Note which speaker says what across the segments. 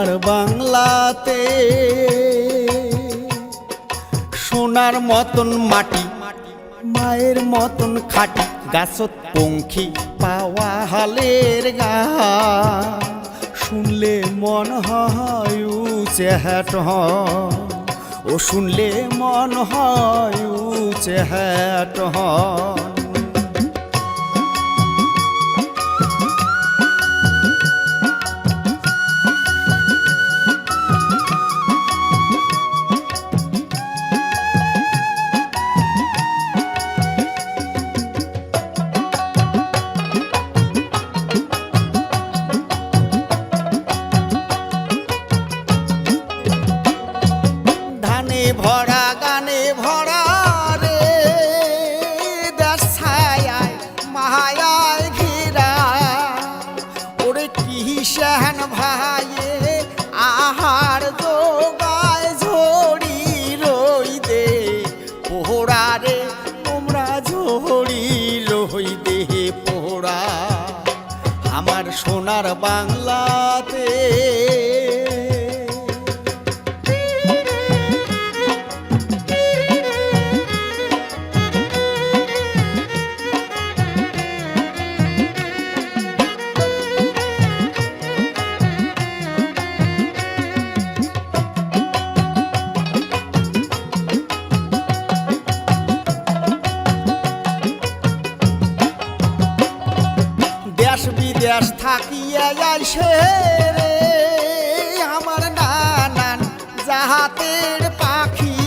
Speaker 1: সোনার বাংলাতে সোনার মতন মাটি মায়ের মতন খাটি গাছত পঙ্খী পাওয়া হালের গা শুনলে মন হয় উচেহাট ও শুনলে মন হয় উচেহাট ভরা গানে ভরা রে দেশ ছায়ায় মায়ায় ঘেরা ওরে কি শাহান ভাইয়ে আহার জোগায় ঝড়ি রই দে পোহরা রে তোমরা ঝড়ি রই দে পোহরা আমার সোনার বাংলাতে দেশ বিদেশ থাকিয়া যাইছে রে আমার নানান জাহাতের পাখি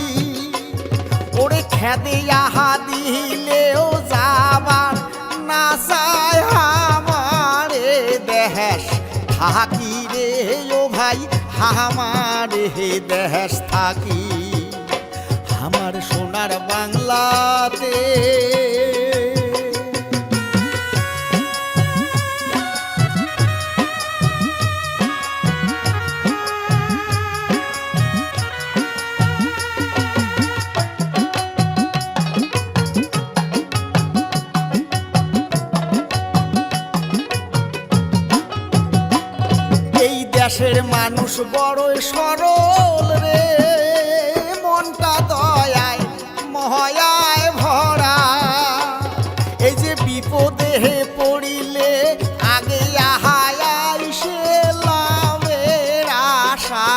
Speaker 1: ওরে খেদে আহা দিলেও যাবার না চায় আমারে দেশ থাকি রে ও ভাই আমারে দেশ থাকি আমার সোনার বাংলাতে দেশের মানুষ বড়ই সরল রে মনটা দয়ায় মহায় ভরা এই যে বিপদে পড়িলে আগে আহায় সে লাভের আশা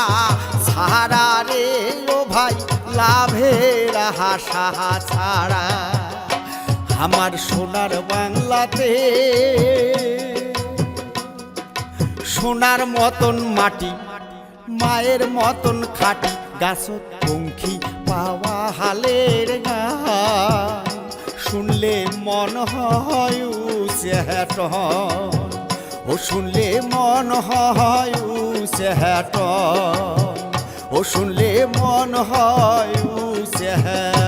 Speaker 1: ছাড়া রে ও ভাই লাভের আশা ছাড়া আমার সোনার বাংলাতে সোনার মতন মাটি মায়ের মতন খাটি গাছত পঙ্খী পাওয়া হালের গা শুনলে মন হয় উচেহাট ও শুনলে মন হয় উচেহাট ও শুনলে মন হয় উচেহাট।